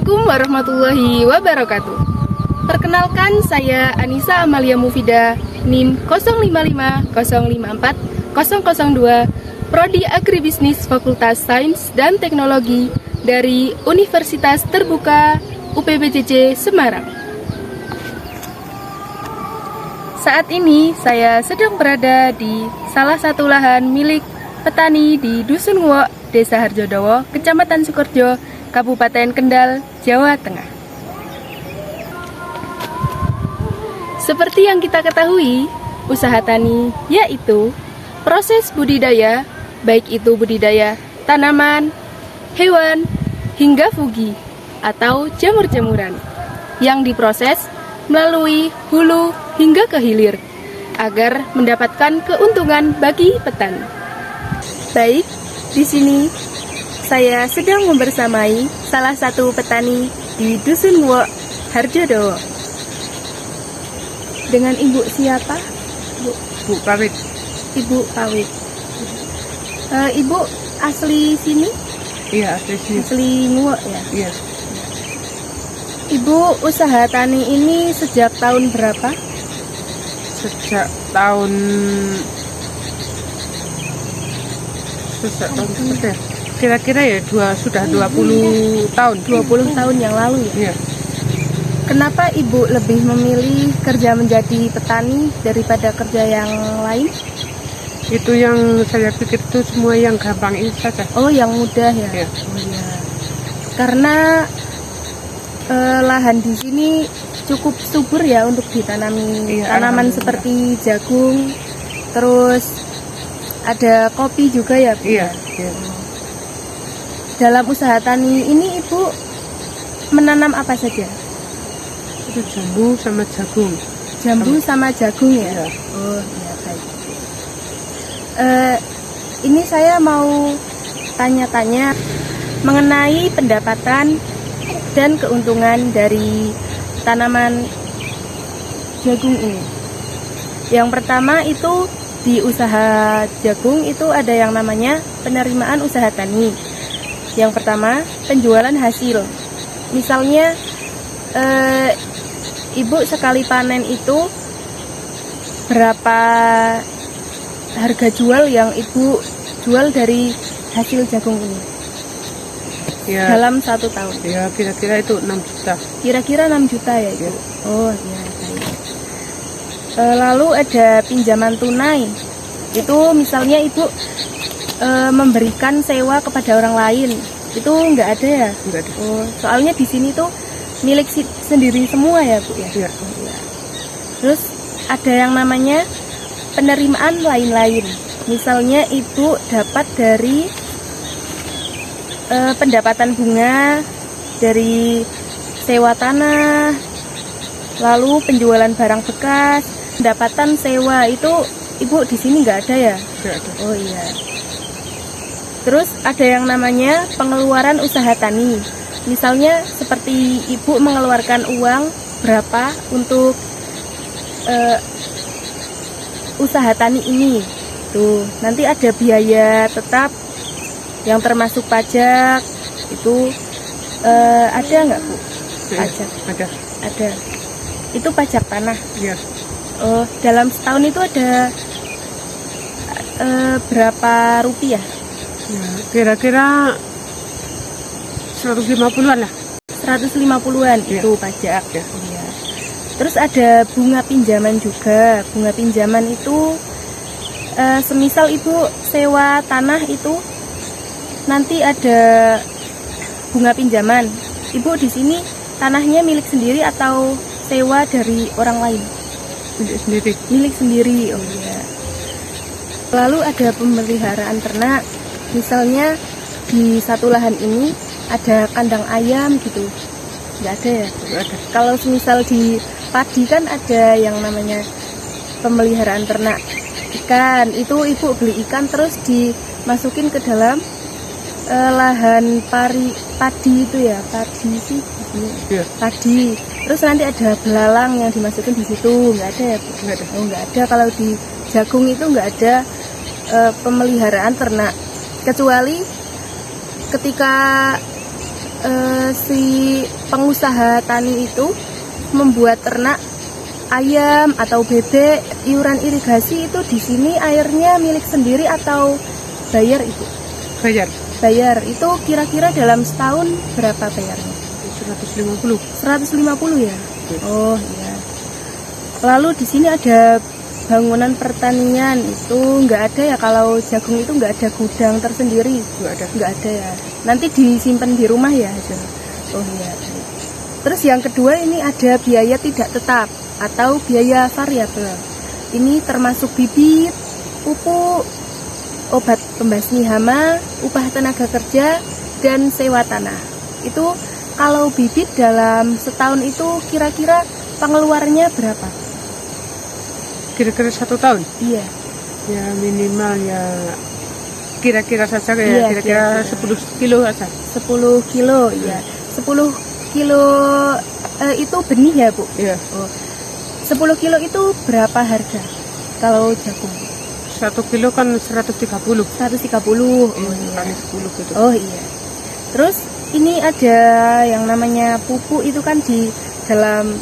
Assalamualaikum warahmatullahi wabarakatuh. Perkenalkan, saya Anissa Amalia Mufida, NIM 0550540002, Prodi Agribisnis Fakultas Sains dan Teknologi dari Universitas Terbuka UPBJJ Semarang. Saat ini saya sedang berada di salah satu lahan milik petani di Dusun Nguok, Desa Harjodowo, Kecamatan Sukorejo, Kabupaten Kendal, Jawa Tengah. Seperti yang kita ketahui, usaha tani yaitu proses budidaya, baik itu budidaya tanaman, hewan, hingga fungi atau jamur-jamuran yang diproses melalui hulu hingga ke hilir agar mendapatkan keuntungan bagi petani. Baik, di sini saya sedang membersamai salah satu petani di Dusun Nguok, Harjodowo. Dengan ibu siapa? Bu Pawit. Ibu Pawit. Ibu asli sini? Iya, asli sini. Asli Nguok ya? Iya. Ibu usaha tani ini sejak tahun berapa? Sejak tahun berapa ya? Kira-kira ya sudah 20 tahun. 20 tahun yang lalu ya? Iya. Kenapa ibu lebih memilih kerja menjadi petani daripada kerja yang lain? Itu yang saya pikir itu semua yang gampang ini saja. Oh, yang mudah ya? Iya. Oh iya. Karena lahan di sini cukup subur ya untuk ditanami tanaman seperti jagung, terus ada kopi juga ya, Bu? Iya. Iya. Dalam usaha tani ini ibu menanam apa saja? Itu jambu sama jagung. Jambu sama jagung ya? Iya. Oh iya, baik. Ini saya mau tanya-tanya mengenai pendapatan dan keuntungan dari tanaman jagung ini. Yang pertama itu di usaha jagung itu ada yang namanya penerimaan usaha tani. Yang pertama, penjualan hasil. Misalnya, ibu sekali panen itu berapa harga jual yang ibu jual dari hasil jagung ini? Ya, dalam 1 tahun. Ya, kira-kira itu 6 juta. Kira-kira 6 juta ya, Ibu? Ya. Oh, iya, baik. Lalu ada pinjaman tunai. Itu misalnya ibu memberikan sewa kepada orang lain, itu enggak ada ya? Enggak ada. Oh, soalnya di sini tuh milik sendiri semua ya, Bu ya? Iya. Oh, iya. Terus ada yang namanya penerimaan lain-lain. Misalnya ibu dapat dari pendapatan bunga, dari sewa tanah, lalu penjualan barang bekas, pendapatan sewa itu ibu di sini nggak ada ya? Enggak ada. Oh iya. Terus ada yang namanya pengeluaran usaha tani. Misalnya seperti ibu mengeluarkan uang berapa untuk usaha tani ini. Tuh, nanti ada biaya tetap yang termasuk pajak. Itu ada nggak, Bu? Pajak? Ada. Ada. Itu pajak tanah. Iya. Oh, dalam setahun itu ada berapa rupiah? Ya, kira-kira 150-an lah. 150-an Ya. itu pajak. Ya. Iya. Terus ada bunga pinjaman juga. Bunga pinjaman itu semisal ibu sewa tanah itu nanti ada bunga pinjaman. Ibu di sini tanahnya milik sendiri atau sewa dari orang lain? Milik sendiri. Milik sendiri. Oh iya. Lalu ada pemeliharaan ternak. Misalnya di satu lahan ini ada kandang ayam gitu, nggak ada ya? Enggak ada. Kalau misal di padi kan ada yang namanya pemeliharaan ternak ikan. Itu ibu beli ikan terus dimasukin ke dalam lahan padi itu ya, padi sih. Iya. Padi. Terus nanti ada belalang yang dimasukin di situ, nggak ada ya, Bu? Enggak ada. Oh, nggak ada. Kalau di jagung itu nggak ada pemeliharaan ternak, kecuali ketika si pengusaha tani itu membuat ternak ayam atau bebek, iuran irigasi itu di sini airnya milik sendiri atau bayar Ibu? Bayar Bayar. Itu kira-kira dalam setahun berapa bayarnya? 150. 150 ya? Oh iya. Lalu di sini ada bangunan pertanian, itu nggak ada ya, kalau jagung itu nggak ada gudang tersendiri? Nggak ada ya. Nanti disimpan di rumah ya? Oh iya. Terus yang kedua ini ada biaya tidak tetap atau biaya variabel. Ini termasuk bibit, pupuk, obat pembasmi hama, upah tenaga kerja, dan sewa tanah. Itu kalau bibit dalam setahun itu kira-kira pengeluarannya berapa? Kira-kira 1 tahun? Iya. Ya minimal ya kira-kira saja ya, Iya, kira-kira 10 kilo saja. 10 kilo ya. 10 kilo itu benih ya Bu? Iya. Oh. 10 kilo itu berapa harga kalau jagung? 1 kilo kan 130. 130. Oh, kali 10 gitu. Oh iya. Terus ini ada yang namanya pupuk, itu kan di dalam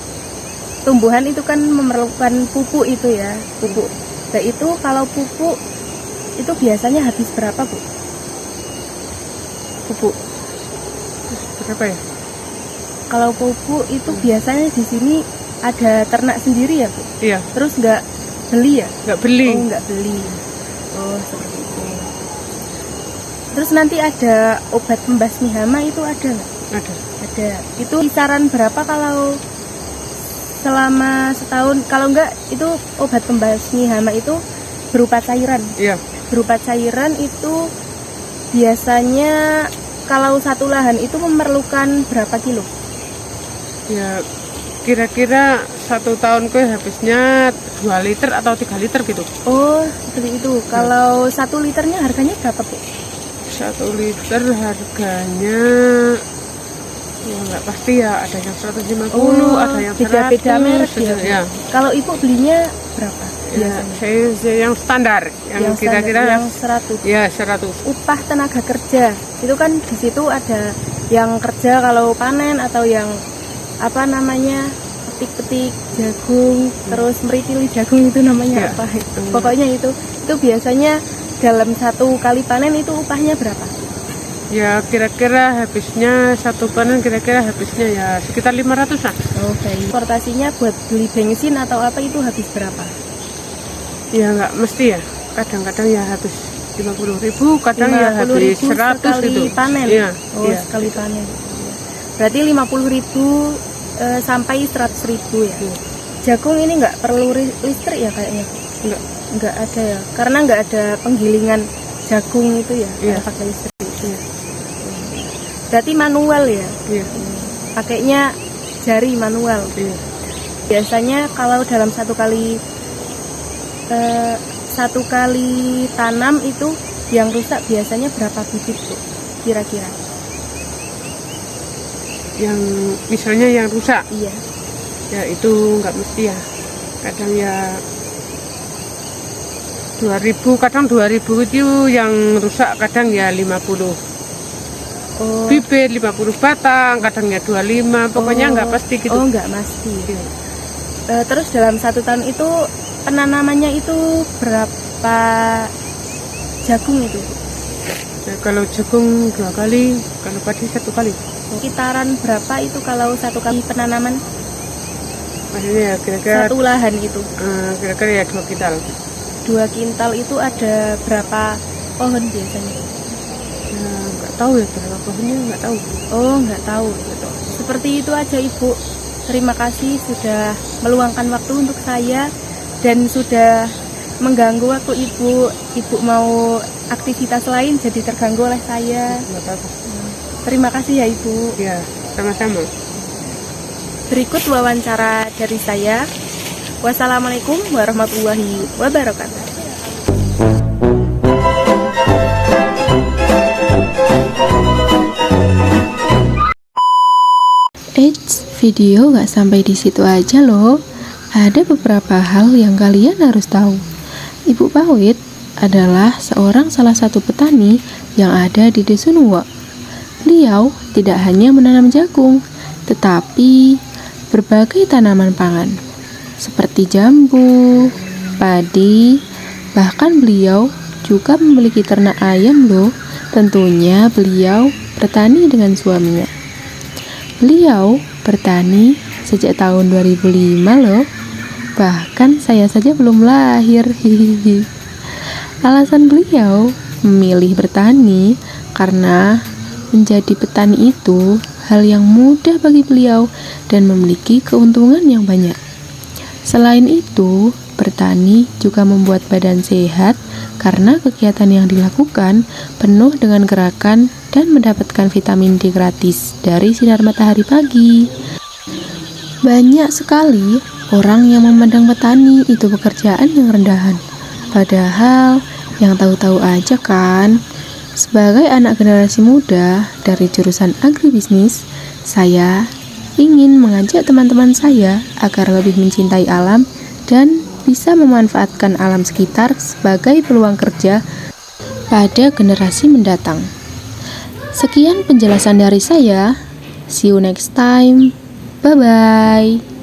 tumbuhan itu kan memerlukan pupuk itu ya, pupuk. Nah itu kalau pupuk itu biasanya habis berapa Bu? Pupuk. Berapa ya? Kalau pupuk itu biasanya di sini ada ternak sendiri ya Bu? Iya. Terus nggak beli ya? Nggak beli. Oh nggak beli. Oh seperti itu. Terus nanti ada obat pembasmi hama itu ada nggak? Ada. Ada. Itu kisaran berapa kalau selama setahun? Kalau enggak itu obat pembasmi hama itu berupa cairan. Iya. Berupa cairan itu biasanya kalau satu lahan itu memerlukan berapa kilo? Ya kira-kira 1 tahun habisnya 2 liter atau 3 liter gitu. Oh seperti itu. Kalau 1 liternya harganya berapa Bu? 1 liter harganya ya nggak pasti ya, ada yang 150, ada yang 100. Beda-beda merek ya. Ya. Kalau Ibu belinya berapa? Ya, saya yang standar, yang kira-kira yang 100. Ya 100. Upah tenaga kerja itu kan di situ ada yang kerja kalau panen atau yang apa namanya petik-petik jagung, terus meritili jagung itu namanya Ya. apa? Pokoknya itu biasanya dalam 1 kali panen itu upahnya berapa? Ya kira-kira habisnya 1 panen kira-kira habisnya ya sekitar 500 lah. Oh baik. Transportasinya buat beli bensin atau apa itu habis berapa? Ya nggak mesti ya, kadang-kadang ya habis 50.000, kadang ya habis 50.000 100 sekali gitu. panen. Iya. Oh Iya. sekali panen. Berarti 50.000 sampai 100.000 ya. Iya. Jagung ini nggak perlu listrik ya kayaknya? Nggak ada ya, karena nggak ada penggilingan jagung itu ya, Iya. nggak pakai listrik. Iya. Berarti manual ya, Iya. pakainya jari manual. Iya. Biasanya kalau dalam satu kali tanam itu yang rusak biasanya berapa bibit Bu? Kira-kira? Yang misalnya yang rusak, Iya. ya itu nggak mesti ya, kadang ya 2000, kadang 2000 itu yang rusak, kadang ya 50 Oh. bibit, 50 batang, kadang ya 25, pokoknya nggak pasti gitu. Oh nggak pasti. Terus dalam 1 tahun itu penanamannya itu berapa jagung itu? Ya, kalau jagung 2 kali, kalau padi 1 kali. Sekitaran berapa itu kalau 1 kali penanaman? Maksudnya ya kira-kira 1 lahan itu. Kira-kira ya 2 kintal. 2 kintal itu ada berapa pohon biasanya? Ya, nggak tahu ya berapa pohonnya, nggak tahu. Oh nggak tahu gitu. Seperti itu aja Ibu. Terima kasih sudah meluangkan waktu untuk saya dan sudah mengganggu waktu Ibu. Ibu mau aktivitas lain jadi terganggu oleh saya. Nggak apa-apa. Terima kasih ya Ibu. Ya, sama-sama. Berikut wawancara dari saya. Wassalamualaikum warahmatullahi wabarakatuh. Video gak sampai di situ aja loh. Ada beberapa hal yang kalian harus tahu. Ibu Pawit adalah salah satu petani yang ada di Desunua. Beliau tidak hanya menanam jagung, tetapi berbagai tanaman pangan seperti jambu, padi, bahkan beliau juga memiliki ternak ayam loh. Tentunya beliau bertani dengan suaminya. Beliau bertani sejak tahun 2005 loh. Bahkan saya saja belum lahir. Hihihi. Alasan beliau memilih bertani karena menjadi petani itu hal yang mudah bagi beliau dan memiliki keuntungan yang banyak. Selain itu, bertani juga membuat badan sehat karena kegiatan yang dilakukan penuh dengan gerakan dan mendapatkan vitamin D gratis dari sinar matahari pagi. Banyak sekali orang yang memandang petani itu pekerjaan yang rendahan. Padahal yang tahu-tahu aja kan. Sebagai anak generasi muda dari jurusan agribisnis, saya ingin mengajak teman-teman saya agar lebih mencintai alam dan bisa memanfaatkan alam sekitar sebagai peluang kerja pada generasi mendatang. Sekian penjelasan dari saya. See you next time. Bye-bye.